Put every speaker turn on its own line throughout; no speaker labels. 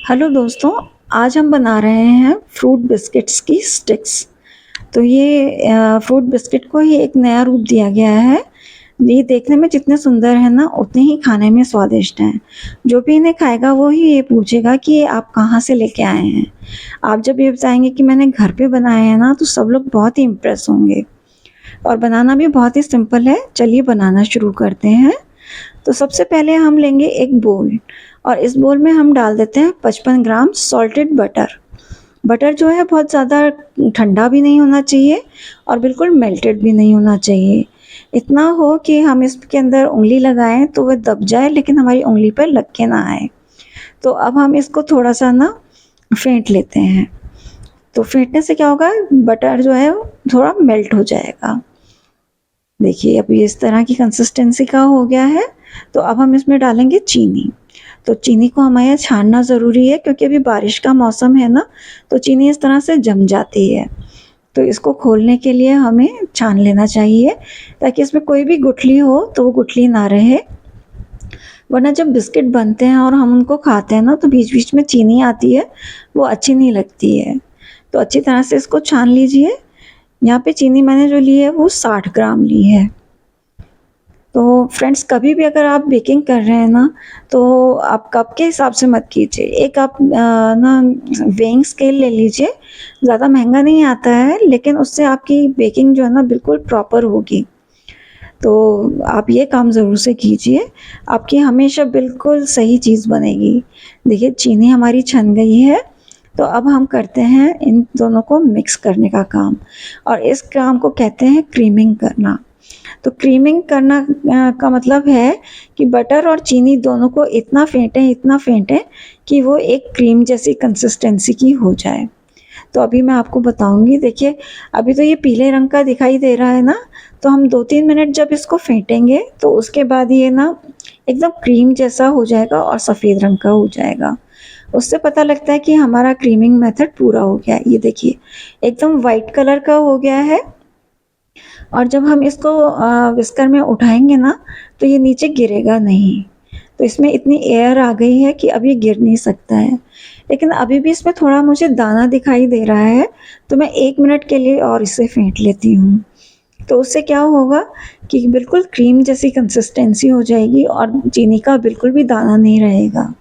Hello दोस्तों, आज हम बना रहे हैं फ्रूट बिस्किट्स की स्टिक्स। तो ये फ्रूट बिस्किट को ही एक नया रूप दिया गया है। ये देखने में जितने सुंदर है ना, उतने ही खाने में स्वादिष्ट हैं। जो भी इन्हें खाएगा वो ही ये पूछेगा कि ये आप कहाँ से लेके आए हैं। आप जब ये बताएंगे कि मैंने घर पे बनाए हैं ना, तो सब लोग बहुत ही इम्प्रेस होंगे। और बनाना भी बहुत ही सिंपल है। चलिए बनाना शुरू करते हैं। तो सबसे पहले हम लेंगे एक बोल, और इस बोल में हम डाल देते हैं 55 ग्राम सॉल्टेड बटर। बटर जो है बहुत ज़्यादा ठंडा भी नहीं होना चाहिए और बिल्कुल मेल्टेड भी नहीं होना चाहिए। इतना हो कि हम इसके अंदर उंगली लगाएं तो वह दब जाए, लेकिन हमारी उंगली पर लग के ना आए। तो अब हम इसको थोड़ा सा ना फेंट लेते हैं। तो फेंटने से क्या होगा, बटर जो है वो थोड़ा मेल्ट हो जाएगा। देखिए अब ये इस तरह की कंसिस्टेंसी का हो गया है। तो अब हम इसमें डालेंगे चीनी। तो चीनी को हमें छानना ज़रूरी है, क्योंकि अभी बारिश का मौसम है ना, तो चीनी इस तरह से जम जाती है। तो इसको खोलने के लिए हमें छान लेना चाहिए, ताकि इसमें कोई भी गुठली हो तो वो गुठली ना रहे। वरना जब बिस्किट बनते हैं और हम उनको खाते हैं ना, तो बीच बीच में चीनी आती है, वो अच्छी नहीं लगती है। तो अच्छी तरह से इसको छान लीजिए। यहाँ पे चीनी मैंने जो ली है वो 60 ग्राम ली है। तो फ्रेंड्स, कभी भी अगर आप बेकिंग कर रहे हैं ना, तो आप कप के हिसाब से मत कीजिए। एक आप ना वेइंग स्केल ले लीजिए। ज़्यादा महंगा नहीं आता है, लेकिन उससे आपकी बेकिंग जो है ना बिल्कुल प्रॉपर होगी। तो आप ये काम ज़रूर से कीजिए, आपकी हमेशा बिल्कुल सही चीज़ बनेगी। देखिए चीनी हमारी छन गई है। तो अब हम करते हैं इन दोनों को मिक्स करने का काम, और इस काम को कहते हैं क्रीमिंग करना। तो क्रीमिंग करना का मतलब है कि बटर और चीनी दोनों को इतना फेंटें कि वो एक क्रीम जैसी कंसिस्टेंसी की हो जाए। तो अभी मैं आपको बताऊंगी। देखिए अभी तो ये पीले रंग का दिखाई दे रहा है ना, तो हम 2-3 मिनट जब इसको फेंटेंगे तो उसके बाद ये ना एकदम क्रीम जैसा हो जाएगा और सफ़ेद रंग का हो जाएगा। उससे पता लगता है कि हमारा क्रीमिंग मेथड पूरा हो गया है। ये देखिए एकदम वाइट कलर का हो गया है। और जब हम इसको विस्कर में उठाएंगे ना, तो ये नीचे गिरेगा नहीं। तो इसमें इतनी एयर आ गई है कि अब ये गिर नहीं सकता है। लेकिन अभी भी इसमें थोड़ा मुझे दाना दिखाई दे रहा है, तो मैं 1 मिनट के लिए और इसे फेंट लेती हूँ। तो उससे क्या होगा कि बिल्कुल क्रीम जैसी कंसिस्टेंसी हो जाएगी और चीनी का बिल्कुल भी दाना नहीं रहेगा।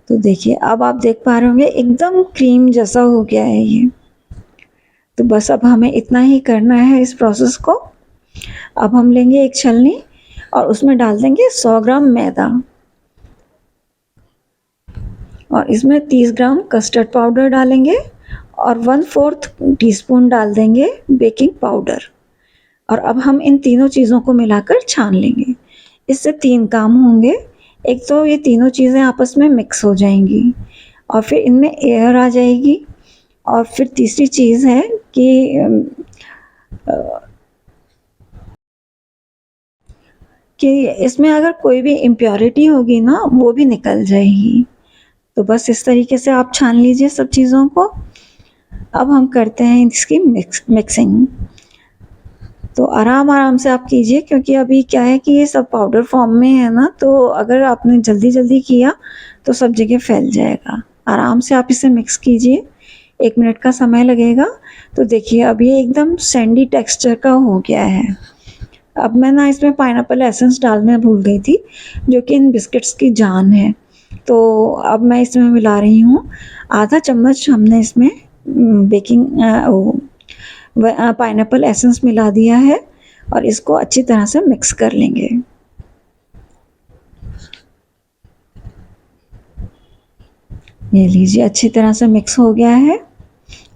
तो देखिए अब आप देख पा रहे होंगे एकदम क्रीम जैसा हो गया है ये। तो बस अब हमें इतना ही करना है इस प्रोसेस को। अब हम लेंगे एक छलनी और उसमें डाल देंगे 100 ग्राम मैदा, और इसमें 30 ग्राम कस्टर्ड पाउडर डालेंगे, और 1/4 टीस्पून डाल देंगे बेकिंग पाउडर। और अब हम इन तीनों चीज़ों को मिलाकर छान लेंगे। इससे 3 काम होंगे। एक तो ये तीनों चीज़ें आपस में मिक्स हो जाएंगी, और फिर इनमें एयर आ जाएगी। और फिर तीसरी चीज़ है कि इसमें अगर कोई भी इम्प्योरिटी होगी ना, वो भी निकल जाएगी। तो बस इस तरीके से आप छान लीजिए सब चीज़ों को। अब हम करते हैं इसकी मिक्सिंग। तो आराम आराम से आप कीजिए, क्योंकि अभी क्या है कि ये सब पाउडर फॉर्म में है ना, तो अगर आपने जल्दी जल्दी किया तो सब जगह फैल जाएगा। आराम से आप इसे मिक्स कीजिए, 1 मिनट का समय लगेगा। तो देखिए अब ये एकदम सैंडी टेक्सचर का हो गया है। अब मैं ना इसमें पाइनएप्पल एसेंस डालना भूल गई थी, जो कि इन बिस्किट्स की जान है। तो अब मैं इसमें मिला रही हूँ आधा चम्मच। हमने इसमें बेकिंग पाइनएप्पल एसेंस मिला दिया है, और इसको अच्छी तरह से मिक्स कर लेंगे। ये लीजिए अच्छी तरह से मिक्स हो गया है।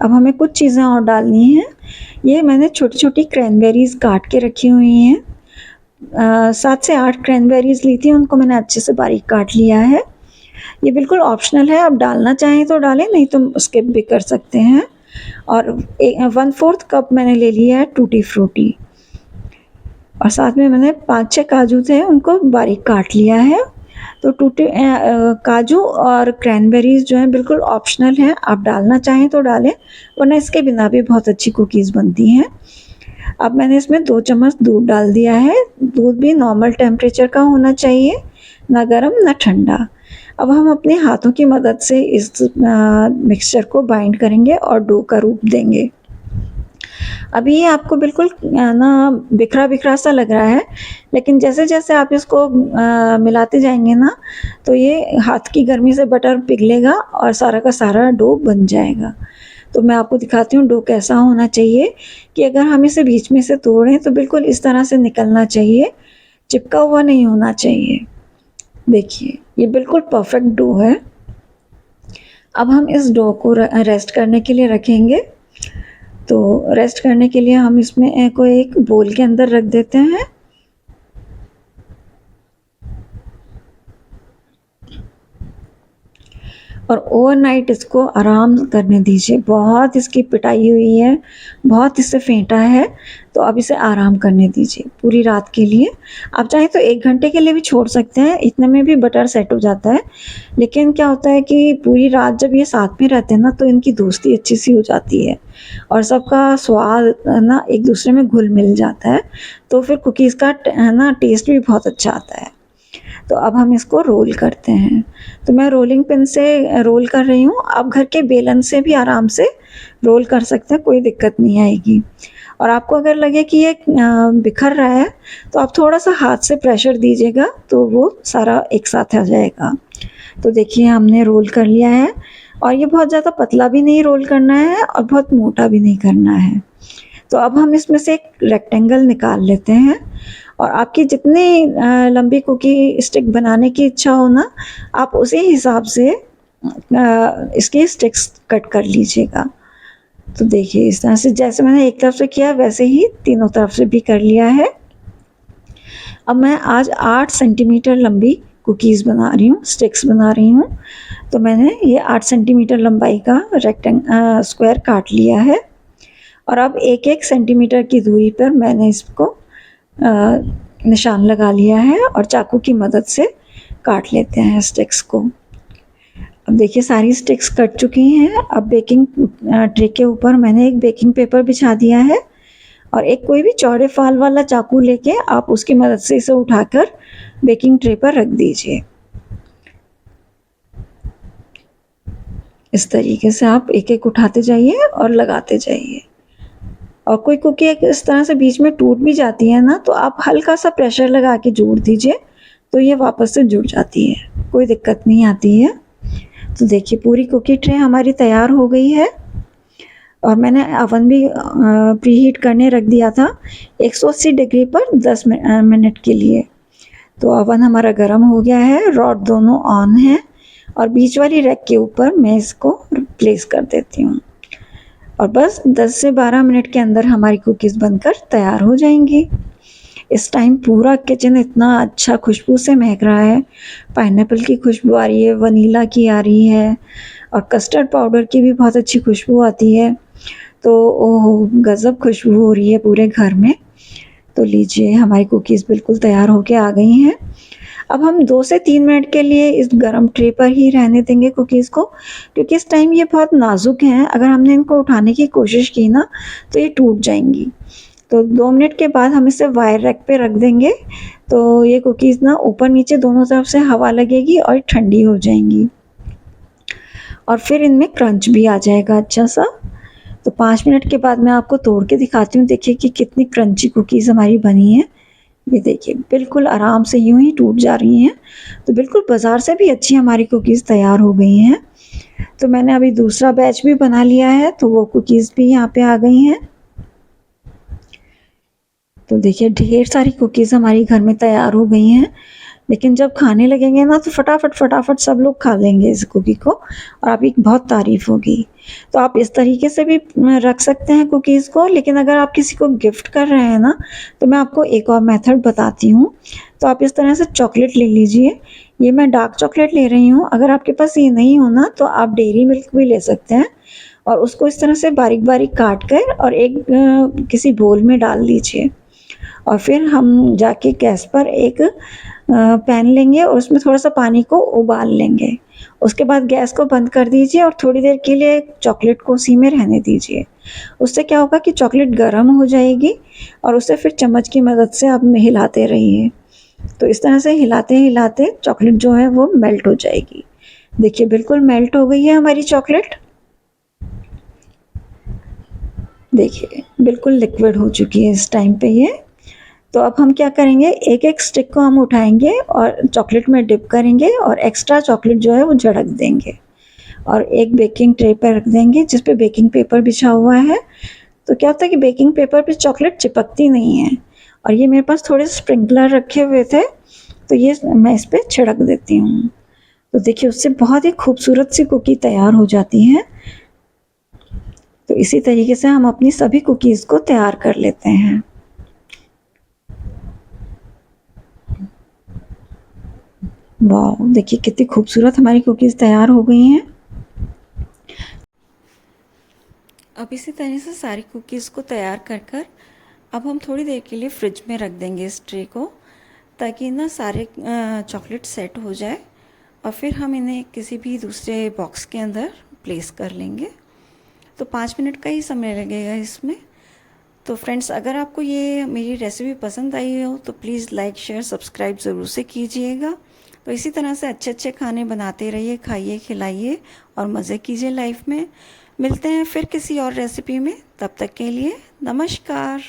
अब हमें कुछ चीज़ें और डालनी हैं। ये मैंने छोटी छोटी क्रैनबेरीज काट के रखी हुई हैं। 7 से 8 क्रैनबेरीज ली थी, उनको मैंने अच्छे से बारीक काट लिया है। ये बिल्कुल ऑप्शनल है, आप डालना चाहें तो डालें, नहीं तो स्किप भी कर सकते हैं। और 1/4 कप मैंने ले लिया है टूटी फ्रूटी, और साथ में मैंने 5-6 काजू थे, उनको बारीक काट लिया है। तो टूटे काजू और क्रैनबेरीज जो हैं बिल्कुल ऑप्शनल हैं, आप डालना चाहें तो डालें, वरना इसके बिना भी बहुत अच्छी कुकीज़ बनती हैं। अब मैंने इसमें 2 चम्मच दूध डाल दिया है। दूध भी नॉर्मल टेम्परेचर का होना चाहिए, ना गर्म ना ठंडा। अब हम अपने हाथों की मदद से इस मिक्सचर को बाइंड करेंगे और डो का रूप देंगे। अभी ये आपको बिल्कुल ना बिखरा-बिखरा सा लग रहा है, लेकिन जैसे-जैसे आप इसको मिलाते जाएँगे ना, तो ये हाथ की गर्मी से बटर पिघलेगा और सारा का सारा डो बन जाएगा। तो मैं आपको दिखाती हूँ डो कैसा होना चाहिए कि अगर हम इसे बीच में से तोड़ें तो बिल्कुल इस तरह से निकलना चाहिए, चिपका हुआ नहीं होना चाहिए। देखिए, ये बिल्कुल परफेक्ट डो है। अब हम इस डो को रेस्ट करने के लिए रखेंगे। तो रेस्ट करने के लिए हम इसमें को एक बोल के अंदर रख देते हैं। और ओवरनाइट इसको आराम करने दीजिए। बहुत इसकी पिटाई हुई है, बहुत इसे फेंटा है, तो अब इसे आराम करने दीजिए पूरी रात के लिए। आप चाहें तो 1 घंटे के लिए भी छोड़ सकते हैं, इतने में भी बटर सेट हो जाता है। लेकिन क्या होता है कि पूरी रात जब ये साथ में रहते हैं ना, तो इनकी दोस्ती अच्छी सी हो जाती है और सबका स्वाद ना एक दूसरे में घुल-मिल जाता है। तो फिर कुकीज़ का ना टेस्ट भी बहुत अच्छा आता है। तो अब हम इसको रोल करते हैं। तो मैं रोलिंग पिन से रोल कर रही हूँ। आप घर के बेलन से भी आराम से रोल कर सकते हैं, कोई दिक्कत नहीं आएगी। और आपको अगर लगे कि ये बिखर रहा है, तो आप थोड़ा-सा हाथ से प्रेशर दीजिएगा, तो वो सारा एक साथ आ जाएगा। तो देखिए हमने रोल कर लिया है और ये बहुत ज़्यादा पतला भी नहीं रोल करना है और बहुत मोटा भी नहीं करना है। तो अब हम इसमें से एक रेक्टेंगल निकाल लेते हैं और आपकी जितनी लंबी कुकी स्टिक बनाने की इच्छा हो ना, आप उसी हिसाब से इसकी स्टिक्स कट कर लीजिएगा। तो देखिए इस तरह से जैसे मैंने एक तरफ से किया वैसे ही तीनों तरफ से भी कर लिया है। अब मैं आज 8 सेंटीमीटर लंबी कुकीज़ बना रही हूँ, स्टिक्स बना रही हूँ। तो मैंने ये 8 सेंटीमीटर लंबाई का स्क्वायर काट लिया है और अब 1-1 सेंटीमीटर की दूरी पर मैंने इसको निशान लगा लिया है और चाकू की मदद से काट लेते हैं स्टिक्स को। अब देखिए सारी स्टिक्स कट चुकी हैं। अब बेकिंग ट्रे के ऊपर मैंने एक बेकिंग पेपर बिछा दिया है और एक कोई भी चौड़े फाल वाला चाकू लेके आप उसकी मदद से इसे उठाकर बेकिंग ट्रे पर रख दीजिए। इस तरीके से आप एक-एक उठाते जाइए और लगाते जाइए। और कोई कुकी इस तरह से बीच में टूट भी जाती है ना, तो आप हल्का सा प्रेशर लगा के जोड़ दीजिए, तो ये वापस से जुड़ जाती है, कोई दिक्कत नहीं आती है। तो देखिए पूरी कुकी ट्रे हमारी तैयार हो गई है और मैंने ओवन भी प्रीहीट करने रख दिया था 180 डिग्री पर 10 मिनट के लिए। तो ओवन हमारा गर्म हो गया है, रॉड दोनों ऑन हैं और बीच वाली रैक के ऊपर मैं इसको प्लेस कर देती हूँ और बस 10 से 12 मिनट के अंदर हमारी कुकीज़ बनकर तैयार हो जाएंगी। इस टाइम पूरा किचन इतना अच्छा खुशबू से महक रहा है। पाइनएप्पल की खुशबू आ रही है, वनीला की आ रही है और कस्टर्ड पाउडर की भी बहुत अच्छी खुशबू आती है। तो ओह गज़ब खुशबू हो रही है पूरे घर में। तो लीजिए हमारी कुकीज़ बिल्कुल तैयार होके आ गई हैं। अब हम 2 से 3 मिनट के लिए इस गरम ट्रे पर ही रहने देंगे कुकीज़ को, क्योंकि इस टाइम ये बहुत नाज़ुक हैं। अगर हमने इनको उठाने की कोशिश की ना, तो ये टूट जाएंगी। तो 2 मिनट के बाद हम इसे वायर रैक पे रख देंगे, तो ये कुकीज़ ना ऊपर नीचे दोनों तरफ से हवा लगेगी और ठंडी हो जाएंगी और फिर इनमें क्रंच भी आ जाएगा अच्छा सा। तो 5 मिनट के बाद मैं आपको तोड़ के दिखाती हूँ। देखिए कि कितनी क्रंची कुकीज़ हमारी बनी है। ये देखिए बिल्कुल आराम से यूं ही टूट जा रही हैं। तो बिल्कुल बाज़ार से भी अच्छी हमारी कुकीज़ तैयार हो गई हैं। तो मैंने अभी दूसरा बैच भी बना लिया है, तो वो कुकीज़ भी यहाँ पे आ गई हैं। तो देखिए ढेर सारी कुकीज़ हमारी घर में तैयार हो गई हैं, लेकिन जब खाने लगेंगे ना तो फटाफट सब लोग खा लेंगे इस कुकी को और आपकी बहुत तारीफ़ होगी। तो आप इस तरीके से भी रख सकते हैं कुकीज़ को, लेकिन अगर आप किसी को गिफ्ट कर रहे हैं ना, तो मैं आपको एक और मेथड बताती हूँ। तो आप इस तरह से चॉकलेट ले लीजिए। ये मैं डार्क चॉकलेट ले रही हूँ। अगर आपके पास ये नहीं हो ना, तो आप डेयरी मिल्क भी ले सकते हैं और उसको इस तरह से बारीक-बारीक काट कर और एक किसी बोल में डाल दीजिए और फिर हम जाके गैस पर एक पैन लेंगे और उसमें थोड़ा सा पानी को उबाल लेंगे। उसके बाद गैस को बंद कर दीजिए और थोड़ी देर के लिए चॉकलेट को उसी में रहने दीजिए। उससे क्या होगा कि चॉकलेट गर्म हो जाएगी और उसे फिर चम्मच की मदद से आप हिलाते रहिए तो इस तरह से हिलाते हिलाते चॉकलेट जो है वो मेल्ट हो जाएगी। देखिए बिल्कुल मेल्ट हो गई है हमारी चॉकलेट। देखिए बिल्कुल लिक्विड हो चुकी है इस टाइम पे ये। तो अब हम क्या करेंगे, एक एक स्टिक को हम उठाएंगे और चॉकलेट में डिप करेंगे और एक्स्ट्रा चॉकलेट जो है वो झड़क देंगे और एक बेकिंग ट्रे पर रख देंगे जिस पे बेकिंग पेपर बिछा हुआ है। तो क्या होता है कि बेकिंग पेपर पे चॉकलेट चिपकती नहीं है। और ये मेरे पास थोड़े स्प्रिंकलर रखे हुए थे, तो ये मैं इस पे छिड़क देती हूँ। तो देखिए उससे बहुत ही खूबसूरत सी कुकी तैयार हो जाती है। तो इसी तरीके से हम अपनी सभी कुकीज़ को तैयार कर लेते हैं। वाह, देखिए कितनी खूबसूरत हमारी कुकीज़ तैयार हो गई हैं। अब इसी तरह से सारी कुकीज़ को तैयार कर कर अब हम थोड़ी देर के लिए फ्रिज में रख देंगे इस ट्रे को, ताकि ना सारे चॉकलेट सेट हो जाए और फिर हम इन्हें किसी भी दूसरे बॉक्स के अंदर प्लेस कर लेंगे। तो 5 मिनट का ही समय लगेगा इसमें। तो फ्रेंड्स, अगर आपको ये मेरी रेसिपी पसंद आई हो तो प्लीज़ लाइक शेयर सब्सक्राइब ज़रूर से कीजिएगा। तो इसी तरह से अच्छे अच्छे खाने बनाते रहिए, खाइए खिलाइए और मज़े कीजिए लाइफ में। मिलते हैं फिर किसी और रेसिपी में, तब तक के लिए नमस्कार।